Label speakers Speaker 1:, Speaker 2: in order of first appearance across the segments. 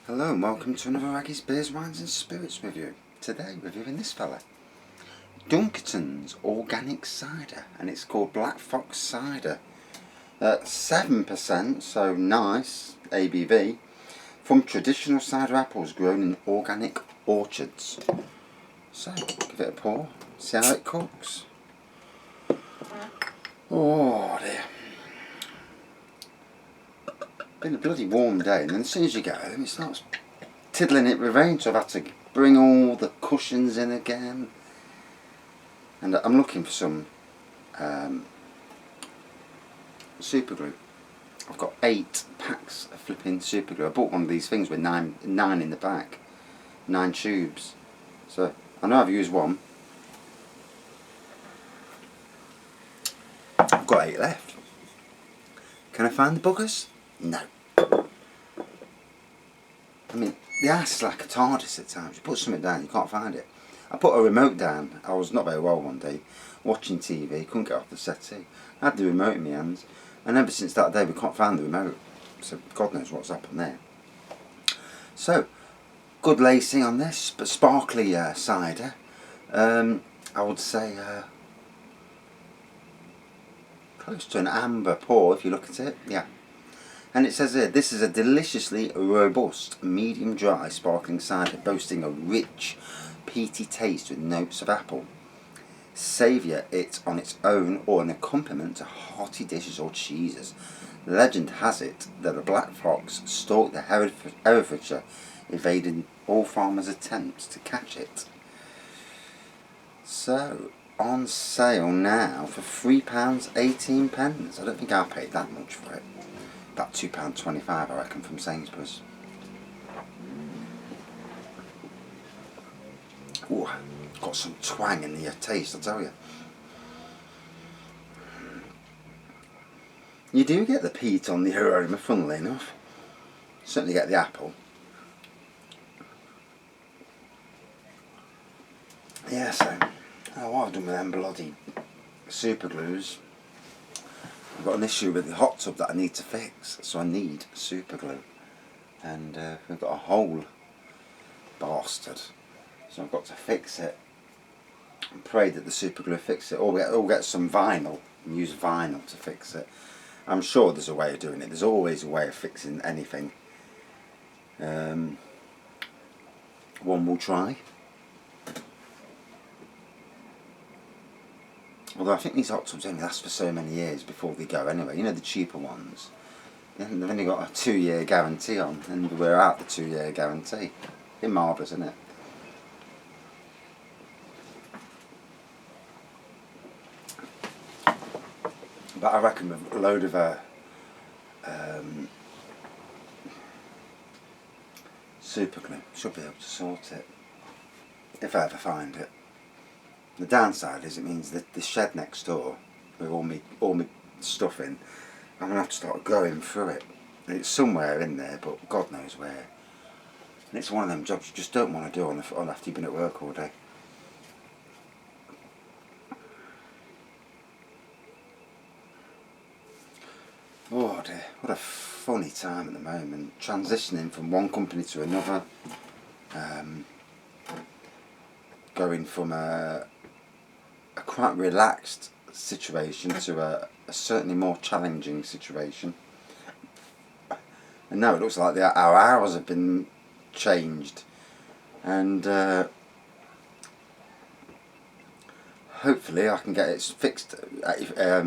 Speaker 1: Hello and welcome to another Aggies Beers, Wines and Spirits review. Today reviewing this fella, Dunkertons Organic Cider, and it's called Black Fox Cider. 7%, so nice ABV, from traditional cider apples grown in organic orchards. So, give it a pour, see how it cooks. Oh dear. Been a bloody warm day, and then as soon as you get home it starts tiddling it with rain, so I've had to bring all the cushions in again. And I'm looking for some super glue. I've got 8 packs of flipping super glue. I bought one of these things with nine in the back, 9 tubes. So I know I've used one. I've got 8 left. Can I find the buggers? No. I mean, the ass is like a TARDIS at times. You put something down, you can't find it. I put a remote down. I was not very well one day, watching TV, couldn't get off the settee. I had the remote in my hands, and ever since that day we can't find the remote. So God knows what's happened there. So, good lacing on this, but sparkly cider. I would say close to an amber pour if you look at it. Yeah. And it says here, this is a deliciously robust, medium dry sparkling cider boasting a rich, peaty taste with notes of apple. Savour it on its own or an accompaniment to hearty dishes or cheeses. Legend has it that a black fox stalked the Herefordshire, evading all farmers' attempts to catch it. So, on sale now for £3.18. I don't think I paid that much for it. About £2.25 I reckon from Sainsbury's. Ooh, got some twang in the taste, I tell you. You do get the peat on the aroma, funnily enough. Certainly get the apple. Yeah, so what I've done with them bloody super glues, I've got an issue with the hot tub that I need to fix, so I need super glue. And we've got a whole bastard, so I've got to fix it and pray that the super glue fix it, or we'll get some vinyl and use vinyl to fix it. I'm sure there's a way of doing it. There's always a way of fixing anything. One will try. Although I think these hot tubs only last for so many years before they go anyway. You know, the cheaper ones. And they've only got a 2-year guarantee on, and we're out the 2-year guarantee. It's marvellous, isn't it? But I reckon with a load of super glue, should be able to sort it. If I ever find it. The downside is it means that the shed next door, with all my stuff in, I'm going to have to start going through it. It's somewhere in there, but God knows where. And it's one of them jobs you just don't want to do on after you've been at work all day. Oh dear, what a funny time at the moment. Transitioning from one company to another. Going from a quite relaxed situation to a certainly more challenging situation. And now it looks like our hours have been changed. And hopefully I can get it fixed,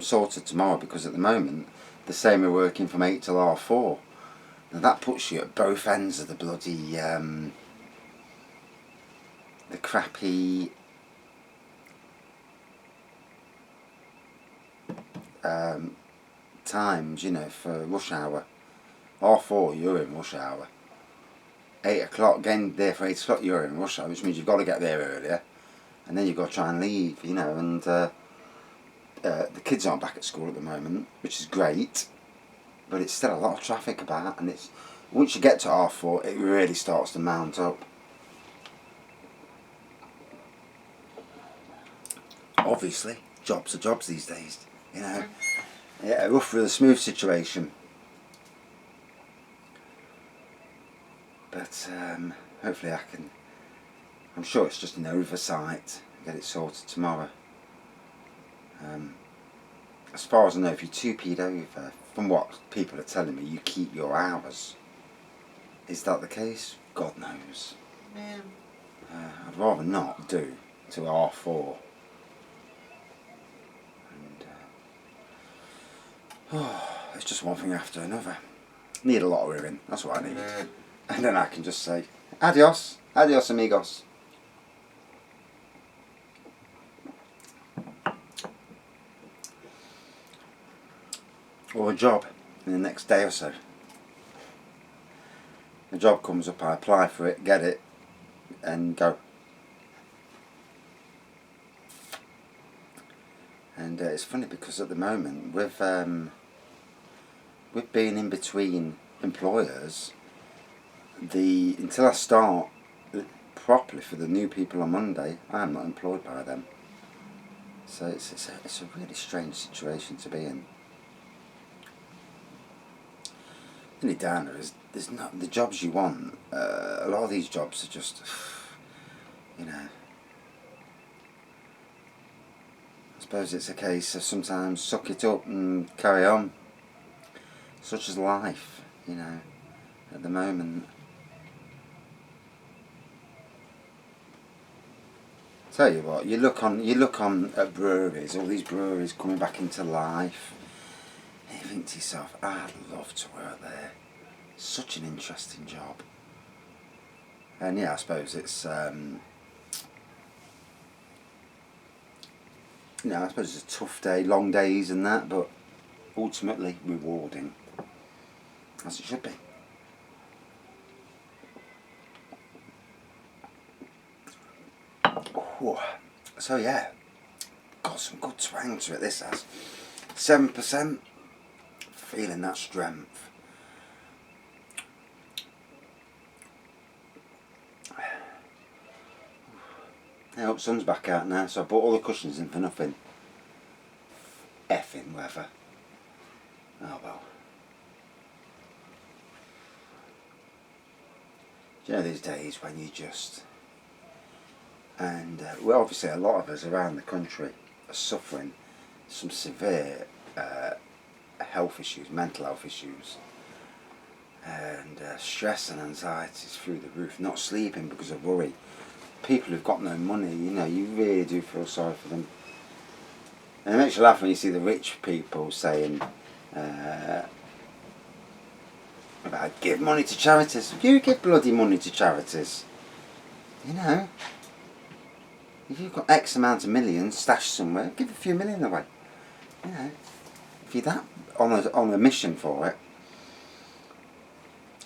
Speaker 1: sorted tomorrow, because at the moment they're saying we're working from 8 till 4:30. Now that puts you at both ends of the bloody the crappy times, you know, for rush hour. 4:30 you're in rush hour. 8 o'clock, getting there for 8 o'clock you're in rush hour, which means you've got to get there earlier, and then you've got to try and leave, you know. And the kids aren't back at school at the moment, which is great, but it's still a lot of traffic about, and it's once you get to 4:30 it really starts to mount up. Obviously, jobs are jobs these days, you know. Yeah, rough with a smooth situation. But hopefully I can, I'm sure it's just an oversight, get it sorted tomorrow. As far as I know, if you're 2p'd over, from what people are telling me, you keep your hours. Is that the case? God knows.
Speaker 2: Yeah.
Speaker 1: I'd rather not do to R4. And it's just one thing after another. Need a lot of ribbon, that's what I need. And then I can just say, adios, adios amigos. Or a job in the next day or so. The job comes up, I apply for it, get it, and go. And it's funny because at the moment, with being in between employers, until I start properly for the new people on Monday, I am not employed by them. So it's a really strange situation to be in. The only downer is there's not the jobs you want. A lot of these jobs are just, you know. I suppose it's a case of sometimes suck it up and carry on. Such is life, you know, at the moment. Tell you what, you look on at breweries, all these breweries coming back into life, and you think to yourself, I'd love to work there. Such an interesting job. And yeah, I suppose it's I suppose it's a tough day, long days and that, but ultimately rewarding, as it should be. Whew. So yeah, got some good twang to it, this has. 7%, feeling that strength. I hope sun's back out now, so I bought all the cushions in for nothing. Effing weather. Oh well. Do you know these days when you just... And well, obviously a lot of us around the country are suffering some severe health issues, mental health issues, and stress and anxieties through the roof, not sleeping because of worry. People who've got no money, you know, you really do feel sorry for them. And it makes you laugh when you see the rich people saying about give money to charities. You give bloody money to charities. You know, if you've got X amount of millions stashed somewhere, give a few million away. You know, if you're that on a mission for it,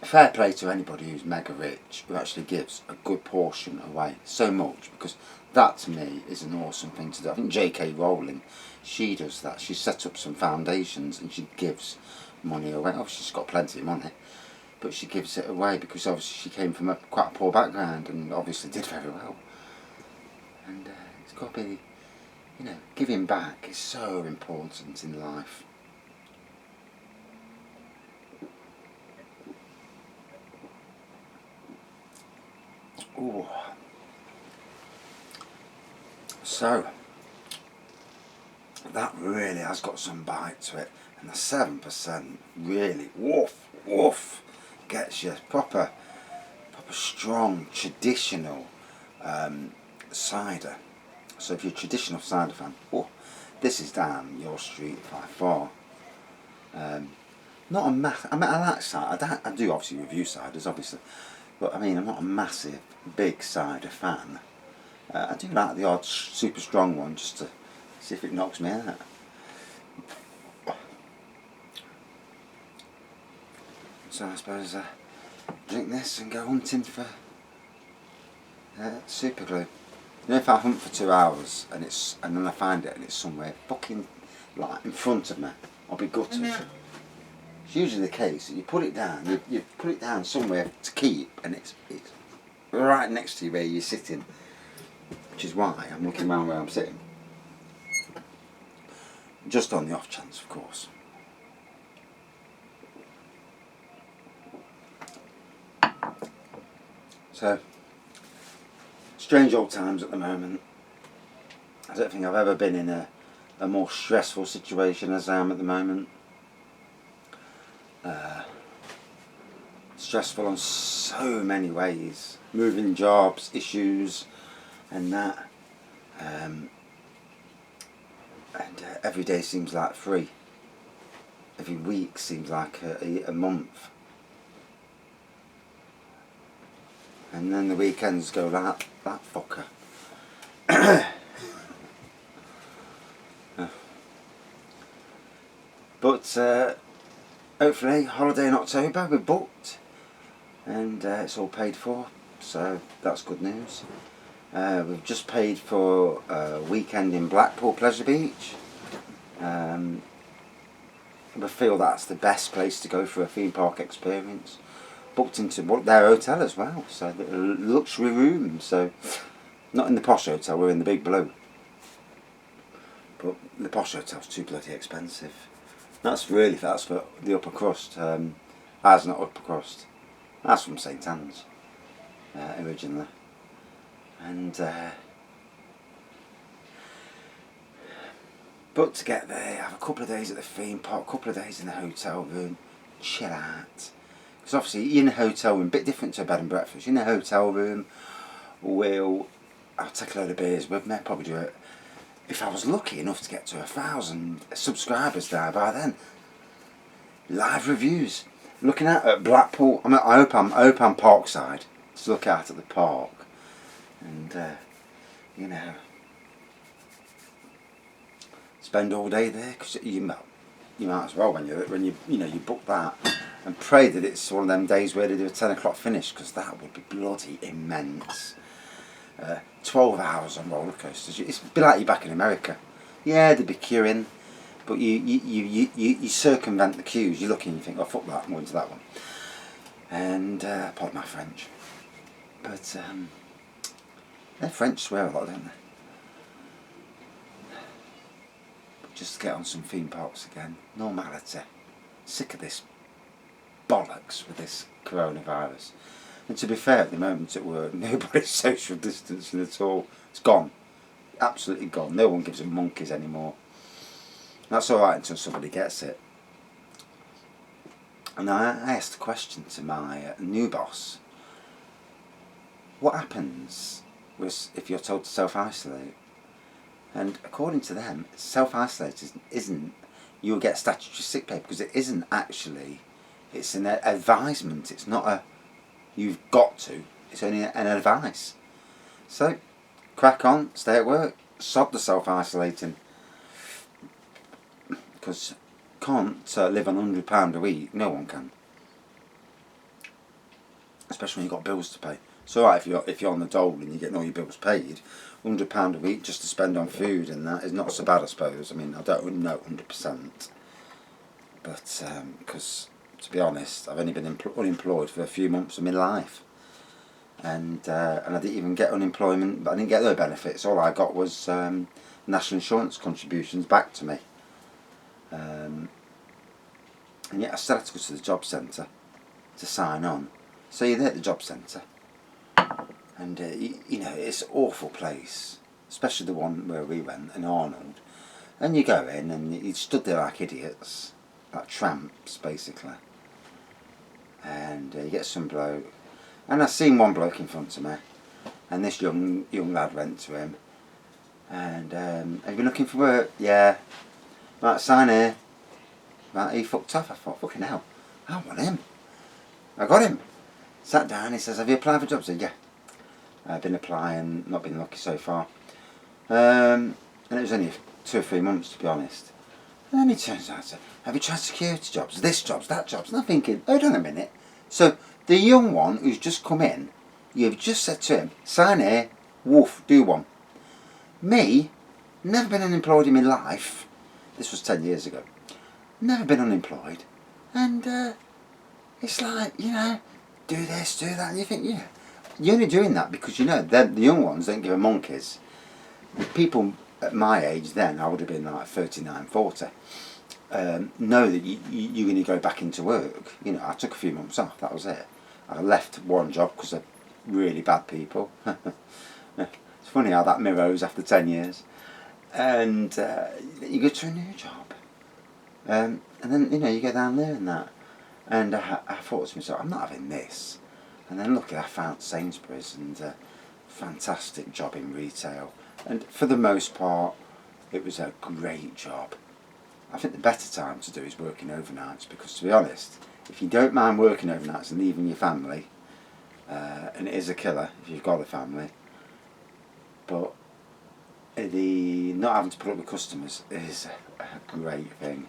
Speaker 1: fair play to anybody who's mega rich who actually gives a good portion away. So much, because that to me is an awesome thing to do. I think J.K. Rowling, she does that. She set up some foundations and she gives money away. Obviously she's got plenty of money, but she gives it away because obviously she came from quite a poor background and obviously did very well. And it's got to be, you know, giving back is so important in life. Ooh. So, that really has got some bite to it, and the 7% really, woof, woof, gets you proper strong, traditional cider. So if you're a traditional cider fan, oh, this is down your street by far. Not a I like cider. I do obviously review ciders, obviously, but I mean I'm not a massive, big cider fan. I do like the odd super strong one just to see if it knocks me out. So I suppose drink this and go hunting for super glue. You know, if I hunt for 2 hours and then I find it and it's somewhere fucking like in front of me, I'll be gutted. It's usually the case that you put it down, you put it down somewhere to keep, and it's right next to you where you're sitting, which is why I'm looking around where I'm sitting. Just on the off chance, of course. So, strange old times at the moment. I don't think I've ever been in a more stressful situation as I am at the moment. Stressful on so many ways. Moving jobs, issues, and that. And every day seems like free. Every week seems like a month. And then the weekends go like that fucker. But hopefully, holiday in October, we're booked. And it's all paid for, so that's good news. We've just paid for a weekend in Blackpool Pleasure Beach. We feel that's the best place to go for a theme park experience. Booked into their hotel as well, so the luxury room. So not in the posh hotel, we're in the Big Blue. But the posh hotel's too bloody expensive. That's for the upper crust. Ours not upper crust. That's from St Anne's originally, and but to get there, have a couple of days at the theme park, a couple of days in the hotel room, chill out. Because obviously in a hotel room, a bit different to a bed and breakfast. In a hotel room, I'll take a load of beers with me, probably do it. If I was lucky enough to get to 1,000 subscribers there by then, live reviews. Looking at Blackpool, I hope I'm parkside to look out at the park, and you know, spend all day there, because you might as well when you book that, and pray that it's one of them days where they do a 10 o'clock finish, because that would be bloody immense. 12 hours on roller coasters. It's a bit like you're back in America. Yeah, they'd be queuing, but you circumvent the queues. You look and you think, oh fuck that, I'm going to that one. And pardon my French, but they're French swear a lot, don't they? But just get on some theme parks again. Normality. Sick of this bollocks with this coronavirus. And to be fair, at the moment at work, nobody's social distancing at all. It's gone. Absolutely gone. No one gives a monkeys anymore. That's alright until somebody gets it. And I asked a question to my new boss. What happens if you're told to self-isolate? And according to them, self-isolate isn't you'll get statutory sick pay, because it isn't actually. It's an advisement. It's not a you've got to. It's only an advice. So, crack on, stay at work, sod the self-isolating. Because can't live on £100 a week. No one can. Especially when you've got bills to pay. It's alright if you're on the dole and you're getting all your bills paid. £100 a week just to spend on food and that is not so bad, I suppose. I mean, I don't know 100%. But, because, to be honest, I've only been unemployed for a few months of my life. And I didn't even get unemployment, but I didn't get no benefits. All I got was national insurance contributions back to me. And yet I still had to go to the job centre to sign on. So you're there at the job centre, and you know, it's an awful place, especially the one where we went in Arnold. And you go in and you stood there like idiots, like tramps basically. And you get some bloke, and I seen one bloke in front of me, and this young lad went to him, and have you been looking for work? Yeah. Right, sign here. Right, he fucked off. I thought, fucking hell, I want him. I got him. Sat down, he says, have you applied for jobs? I said, yeah. I've been applying, not been lucky so far. And it was only 2 or 3 months, to be honest. And then he turns out and says, have you tried security jobs? This jobs, that jobs? And I'm thinking, hold on a minute. So, the young one who's just come in, you've just said to him, sign here, woof, do one. Me, never been unemployed in my life. This was 10 years ago. Never been unemployed. And it's like, you know, do this, do that. And you think, yeah, you're only doing that because, you know, the young ones don't give a monkeys. The people at my age then, I would have been like 39, 40, know that you're going to go back into work. You know, I took a few months off, that was it. I left one job because really bad people. It's funny how that mirrors after 10 years. And you go to a new job. And then, you know, you go down there and that. And I thought to myself, I'm not having this. And then luckily I found Sainsbury's, and fantastic job in retail. And for the most part, it was a great job. I think the better time to do is working overnights, because to be honest, if you don't mind working overnights and leaving your family, and it is a killer if you've got a family, but the not having to put up with customers is a great thing.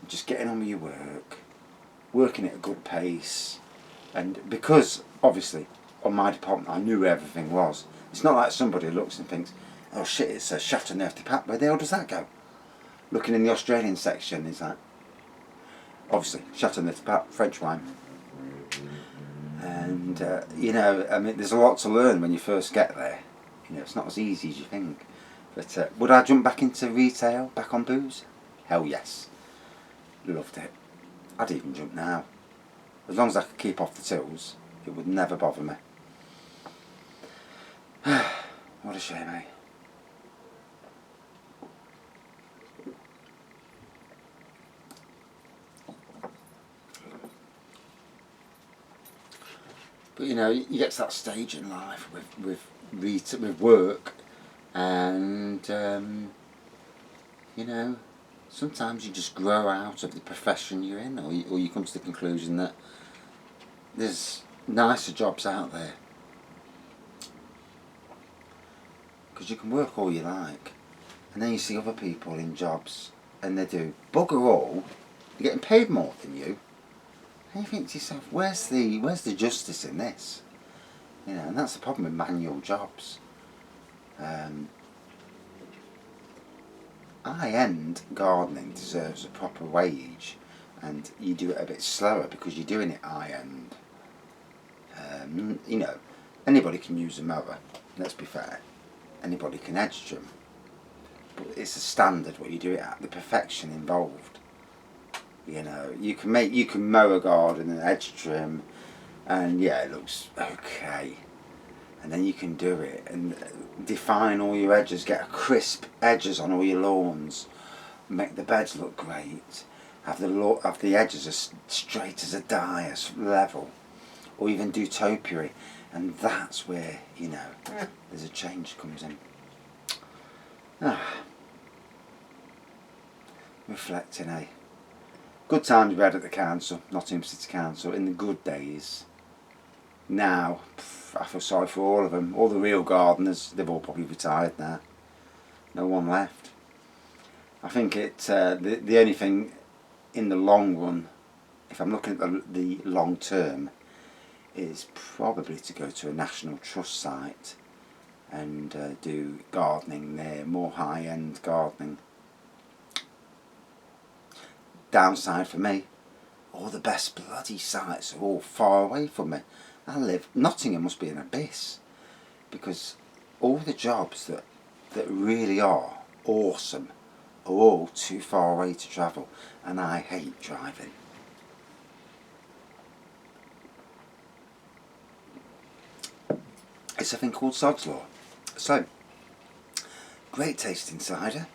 Speaker 1: Just getting on with your work, working at a good pace, and because obviously on my department I knew where everything was. It's not like somebody looks and thinks, oh shit, it's a Chateauneuf-du-Pape, where the hell does that go? Looking in the Australian section is like, obviously Chateauneuf-du-Pape, French wine. And you know, I mean, there's a lot to learn when you first get there. You know, it's not as easy as you think. But would I jump back into retail, back on booze? Hell yes. Loved it. I'd even jump now. As long as I could keep off the tills, it would never bother me. What a shame, eh? But you know, you get to that stage in life with work, and you know, sometimes you just grow out of the profession you're in, or you come to the conclusion that there's nicer jobs out there. Because you can work all you like, and then you see other people in jobs, and they do bugger all, they're getting paid more than you, and you think to yourself, where's the justice in this? You know, and that's the problem with manual jobs. High-end gardening deserves a proper wage, and you do it a bit slower because you're doing it high-end. You know, anybody can use a mower, let's be fair. Anybody can edge trim, but it's a standard what you do it at, the perfection involved. You know, you can mow a garden and edge trim, and yeah, it looks okay. And then you can do it and define all your edges, get crisp edges on all your lawns, make the beds look great, have the edges as straight as a die, as level, or even do topiary, and that's where, you know, there's a change comes in. Reflecting, eh? Good times we had at the council, Nottingham City Council, in the good days. Now, I feel sorry for all of them. All the real gardeners, they've all probably retired now. No one left. I think the only thing in the long run, if I'm looking at the long term, is probably to go to a National Trust site and do gardening there, more high-end gardening. Downside for me, all the best bloody sites are all far away from me. Nottingham must be an abyss, because all the jobs that really are awesome are all too far away to travel, and I hate driving. It's a thing called Sod's Law. So, great tasting cider,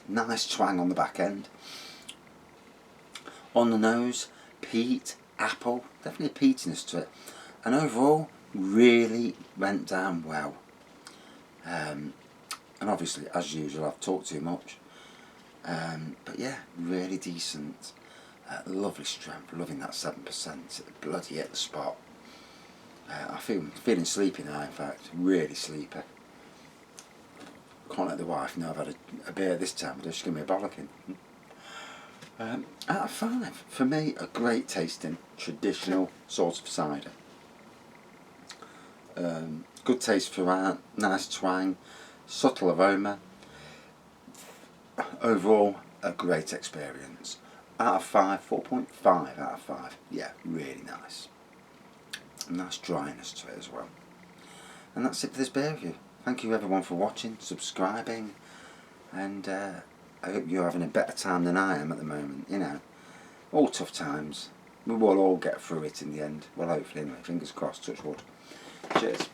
Speaker 1: nice twang on the back end. On the nose, peat, apple, definitely a peatiness to it. And overall, really went down well. And obviously, as usual, I've talked too much. But yeah, really decent. Lovely strength, loving that 7%. Bloody hit the spot. I feeling sleepy now, in fact, really sleepy. Can't let the wife know I've had a beer this time, but she's going to be a bollocking. Out of 5, for me, a great tasting, traditional sort of cider. Good taste throughout, nice twang, subtle aroma. Overall, a great experience. Out of 5, 4.5 out of 5. Yeah, really nice. Nice dryness to it as well. And that's it for this beer review. Thank you everyone for watching, subscribing, and I hope you're having a better time than I am at the moment. You know, all tough times. we will all get through it in the end. Well, hopefully anyway, fingers crossed, touch wood. Cheers.